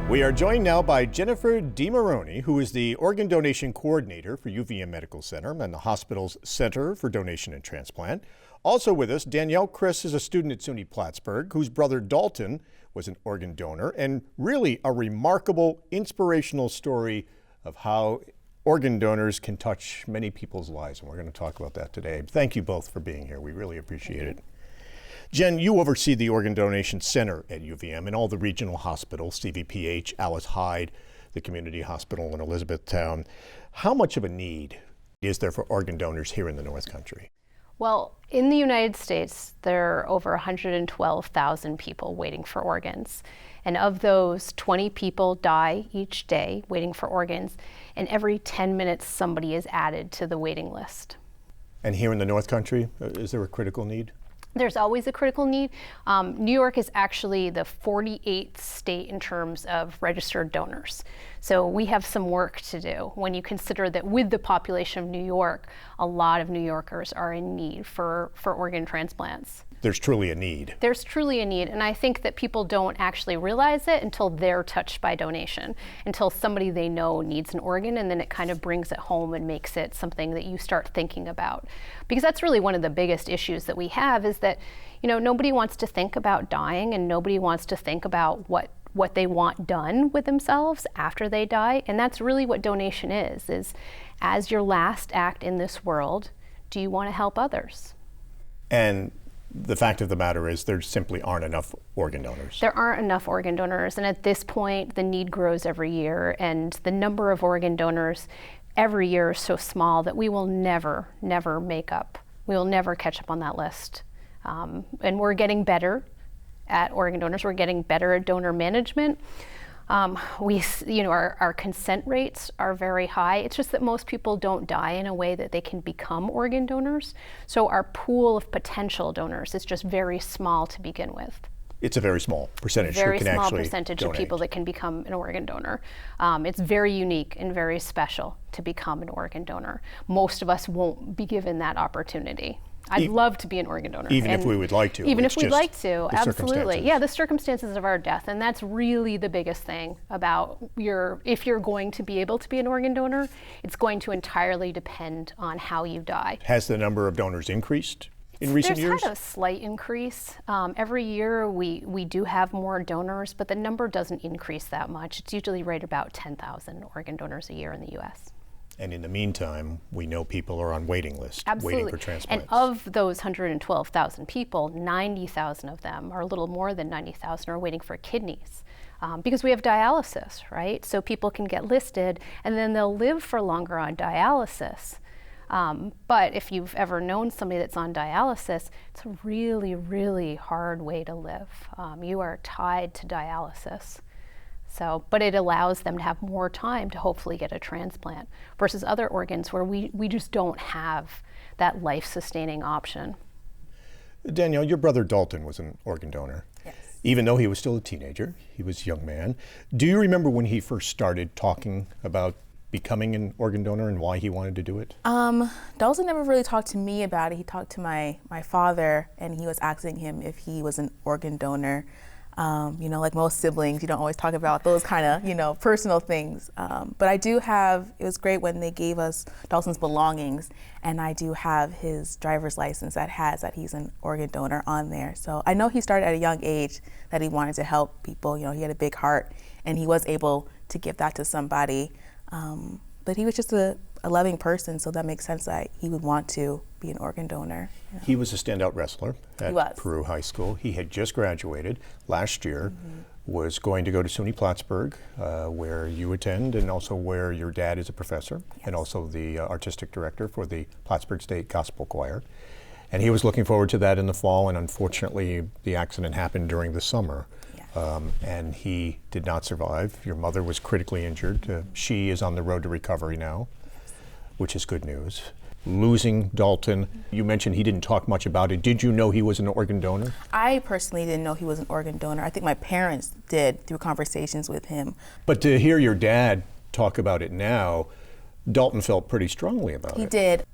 We are joined now by Jennifer DeMaroney, who is the organ donation coordinator for UVM Medical Center and the hospital's Center for Donation and Transplant. Also with us, Danielle. Criss is a student at SUNY Plattsburgh, whose brother Dalton was an organ donor, and really a remarkable, inspirational story of how organ donors can touch many people's lives, and we're going to talk about that today. Thank you both for being here. We really appreciate it. Jen, you oversee the Organ Donation Center at UVM and all the regional hospitals, CVPH, Alice Hyde, the community hospital in Elizabethtown. How much of a need is there for organ donors here in the North Country? Well, in the United States, there are over 112,000 people waiting for organs. And of those, 20 people die each day waiting for organs, and every 10 minutes somebody is added to the waiting list. And here in the North Country, is there a critical need? There's always a critical need. New York is actually the 48th state in terms of registered donors. So we have some work to do when you consider that with the population of New York, a lot of New Yorkers are in need for organ transplants. There's truly a need. There's truly a need, and I think that people don't actually realize it until they're touched by donation, until somebody they know needs an organ, and then it kind of brings it home and makes it something that you start thinking about. Because that's really one of the biggest issues that we have, is that, you know, nobody wants to think about dying, and nobody wants to think about what they want done with themselves after they die. And that's really what donation is as your last act in this world, do you want to help others? And the fact of the matter is there simply aren't enough organ donors. There aren't enough organ donors, and at this point the need grows every year, and the number of organ donors every year is so small that we will never make up. We will never catch up on that list. And we're getting better at organ donors. We're getting better at donor management. Our consent rates are very high. It's just that most people don't die in a way that they can become organ donors. So our pool of potential donors is just very small to begin with. It's a very small percentage who can actually donate. Very small percentage of people that can become an organ donor. It's very unique and very special to become an organ donor. Most of us won't be given that opportunity. I'd love to be an organ donor. Even if we would like to. Even if we'd like to, absolutely. Yeah, the circumstances of our death, and that's really the biggest thing about if you're going to be able to be an organ donor, it's going to entirely depend on how you die. Has the number of donors increased in recent years? There's had a slight increase. Every year we do have more donors, but the number doesn't increase that much. It's usually right about 10,000 organ donors a year in the U.S. And in the meantime, we know people are on waiting lists, waiting for transplants. And of those 112,000 people, 90,000 of them, or a little more than 90,000, are waiting for kidneys. Because we have dialysis, right? So people can get listed, and then they'll live for longer on dialysis. But if you've ever known somebody that's on dialysis, it's a really, really hard way to live. You are tied to dialysis. But it allows them to have more time to hopefully get a transplant versus other organs where we just don't have that life-sustaining option. Danielle, your brother Dalton was an organ donor. Yes. Even though he was still a teenager, he was a young man. Do you remember when he first started talking about becoming an organ donor and why he wanted to do it? Dalton never really talked to me about it. He talked to my father, and he was asking him if he was an organ donor. Like most siblings, you don't always talk about those kind of, personal things. But I do have, it was great when they gave us Dalton's belongings, and I do have his driver's license that has that he's an organ donor on there. So I know he started at a young age that he wanted to help people. He had a big heart, and he was able to give that to somebody. But he was just a loving person, so that makes sense that he would want to be an organ donor. Yeah. He was a standout wrestler at Peru High School. He had just graduated last year, was going to go to SUNY Plattsburgh, where you attend, and also where your dad is a professor, and also the artistic director for the Plattsburgh State Gospel Choir. And he was looking forward to that in the fall, and unfortunately the accident happened during the summer. And he did not survive. Your mother was critically injured. She is on the road to recovery now, which is good news. Losing Dalton, you mentioned he didn't talk much about it. Did you know he was an organ donor? I personally didn't know he was an organ donor. I think my parents did through conversations with him. But to hear your dad talk about it now, Dalton felt pretty strongly about it. He did.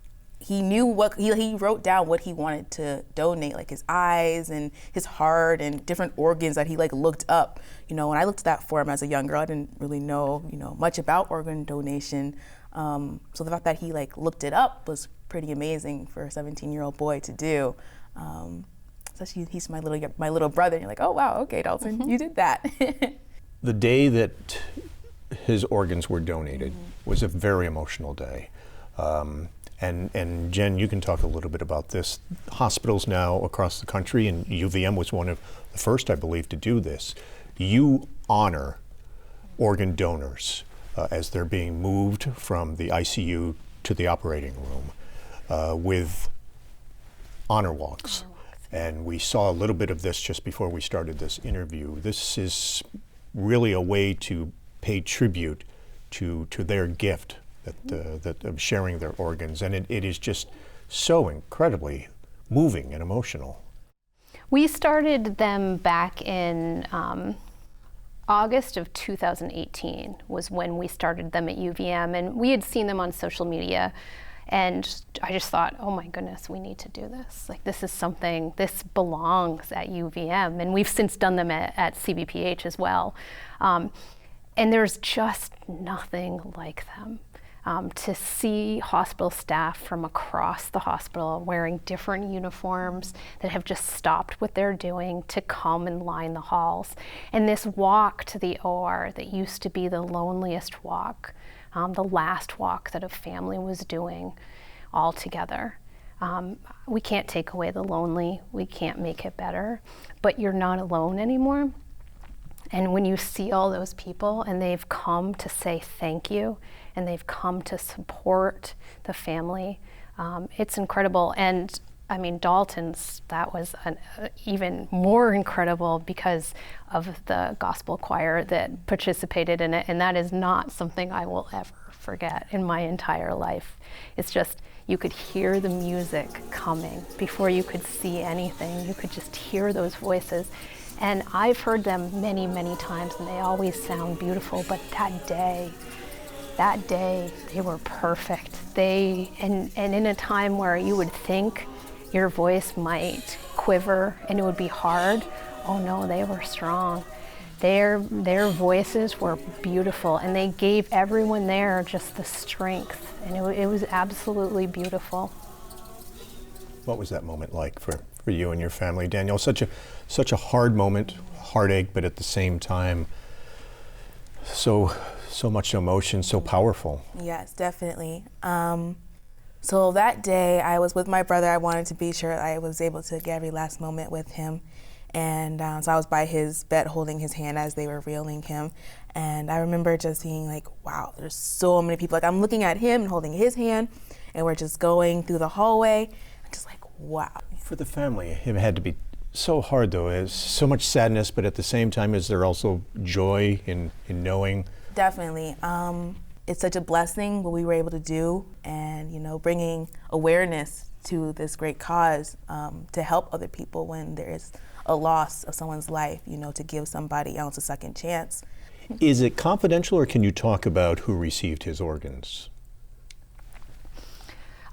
he knew what he wrote down what he wanted to donate, like his eyes and his heart and different organs that he like looked up. You know, when I looked at that form as a young girl, I didn't really know, you know, much about organ donation. So the fact that he like looked it up was pretty amazing for a 17-year-old boy to do. Especially he's my little brother. And you're like, oh wow, okay, Dalton, you did that. The day that his organs were donated was a very emotional day. And Jen, you can talk a little bit about this. Hospitals now across the country, and UVM was one of the first, I believe, to do this. You honor organ donors as they're being moved from the ICU to the operating room with honor walks. And we saw a little bit of this just before we started this interview. This is really a way to pay tribute to their gift that of sharing their organs, and it is just so incredibly moving and emotional. We started them back in August of 2018 was when we started them at UVM, and we had seen them on social media, and I just thought, oh my goodness, we need to do this. Like, this is something, this belongs at UVM, and we've since done them at CBPH as well. And there's just nothing like them. To see hospital staff from across the hospital wearing different uniforms that have just stopped what they're doing to come and line the halls. And this walk to the OR that used to be the loneliest walk, the last walk that a family was doing all together. We can't take away the lonely, we can't make it better, but you're not alone anymore. And when you see all those people and they've come to say thank you and they've come to support the family, it's incredible. And I mean, Dalton's, that was even more incredible because of the gospel choir that participated in it. And that is not something I will ever forget in my entire life. It's just, you could hear the music coming before you could see anything. You could just hear those voices. And I've heard them many, many times, and they always sound beautiful, but that day, they were perfect. And in a time where you would think your voice might quiver and it would be hard, oh no, they were strong. Their voices were beautiful, and they gave everyone there just the strength, and it was absolutely beautiful. What was that moment like for you and your family, Danielle? Such a hard moment, heartache, but at the same time, so much emotion, so powerful. Yes, definitely. So that day, I was with my brother. I wanted to be sure I was able to get every last moment with him. And so I was by his bed holding his hand as they were reeling him. And I remember just being like, wow, there's so many people. Like, I'm looking at him and holding his hand, and we're just going through the hallway. I'm just like, wow. For the family, it had to be so hard, though. There's so much sadness, but at the same time, is there also joy in knowing? Definitely. It's such a blessing what we were able to do, and bringing awareness to this great cause to help other people when there is a loss of someone's life, to give somebody else a second chance. Is it confidential, or can you talk about who received his organs?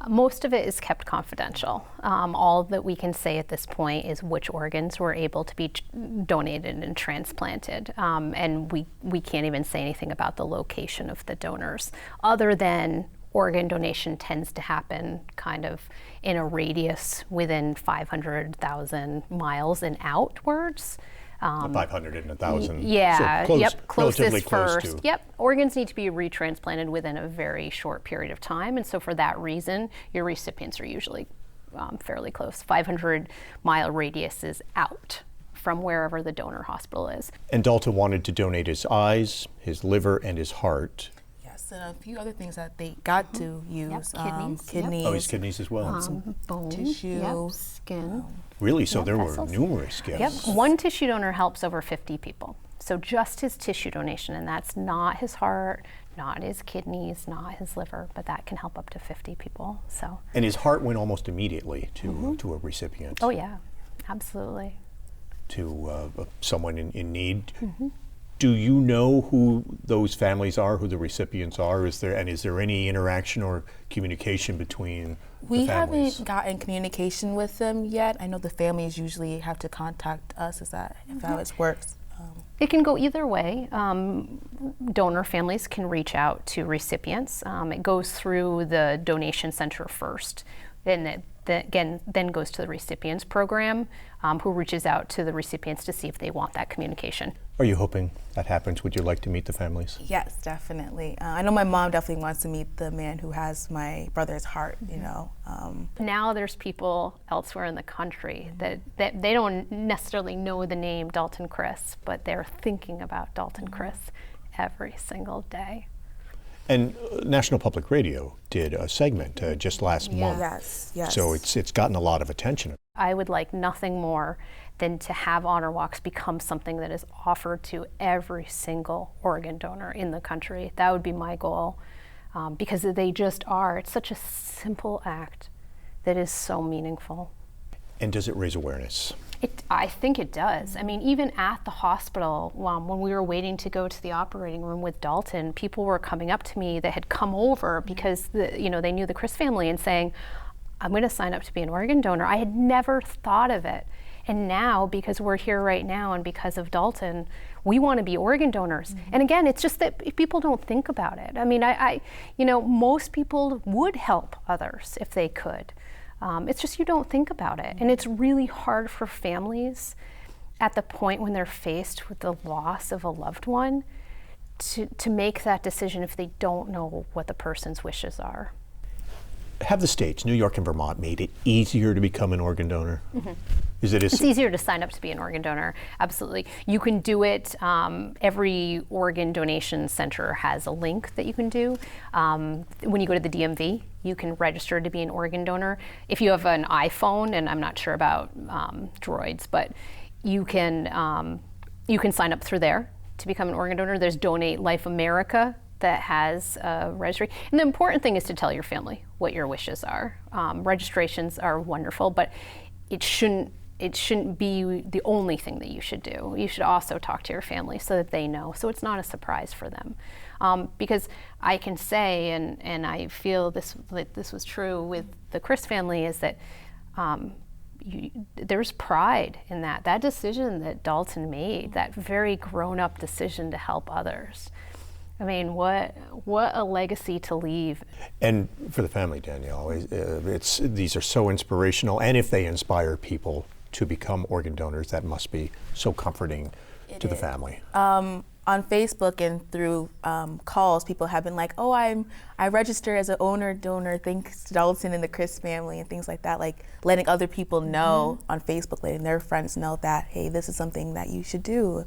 Most of it is kept confidential. All that we can say at this point is which organs were able to be donated and transplanted. And we can't even say anything about the location of the donors, other than organ donation tends to happen kind of in a radius within 500,000 miles and outwards. 500 and 1,000. Yeah, so closest first. To. Yep, organs need to be retransplanted within a very short period of time, and so for that reason, your recipients are usually fairly close. 500-mile radius is out from wherever the donor hospital is. And Dalton wanted to donate his eyes, his liver, and his heart. Yes, and a few other things that they got to use. Kidneys. Kidneys. Oh, his kidneys as well. Bone, tissue. Skin. Really? So there vessels. were numerous gifts. Yep. One tissue donor helps over 50 people. So just his tissue donation, and that's not his heart, not his kidneys, not his liver, but that can help up to 50 people. So. And his heart went almost immediately to a recipient. Oh yeah, absolutely. To someone in need. Do you know who those families are, who the recipients are? Is there any interaction or communication between We the families? haven't gotten communication with them yet. I know the families usually have to contact us. Is that how it works? It can go either way. Donor families can reach out to recipients. It goes through the donation center first, then then goes to the recipients program, who reaches out to the recipients to see if they want that communication. Are you hoping that happens? Would you like to meet the families? Yes, definitely. I know my mom definitely wants to meet the man who has my brother's heart, you know. Now there's people elsewhere in the country that they don't necessarily know the name Dalton Criss, but they're thinking about Dalton Criss every single day. And National Public Radio did a segment just last month. Yes. So it's gotten a lot of attention. I would like nothing more than to have honor walks become something that is offered to every single organ donor in the country. That would be my goal, because they just are. It's such a simple act that is so meaningful. And does it raise awareness? I think it does. I mean, even at the hospital, when we were waiting to go to the operating room with Dalton, people were coming up to me that had come over because they knew the Criss family and saying, I'm going to sign up to be an organ donor. I had never thought of it. And now, because we're here right now and because of Dalton, we want to be organ donors. And again, it's just that people don't think about it. I mean, most people would help others if they could. It's just you don't think about it. And it's really hard for families at the point when they're faced with the loss of a loved one to make that decision if they don't know what the person's wishes are. Have the states, New York and Vermont, made it easier to become an organ donor? It's easier to sign up to be an organ donor, absolutely. You can do it, every organ donation center has a link that you can do. When you go to the DMV, you can register to be an organ donor. If you have an iPhone, and I'm not sure about Droids, but you can sign up through there to become an organ donor. There's Donate Life America that has a registry. And the important thing is to tell your family what your wishes are. Registrations are wonderful, but it shouldn't be the only thing that you should do. You should also talk to your family so that they know, so it's not a surprise for them. Because I can say, and I feel this was true with the Criss family, is that there's pride in that decision that Dalton made, that very grown-up decision to help others. I mean, what a legacy to leave. And for the family, Danielle, these are so inspirational. And if they inspire people to become organ donors, that must be so comforting to the family. On Facebook and through calls, people have been like, "Oh, I register as an owner donor thanks to Dalton and the Criss family," and things like that. Like letting other people know on Facebook, letting their friends know that, hey, this is something that you should do.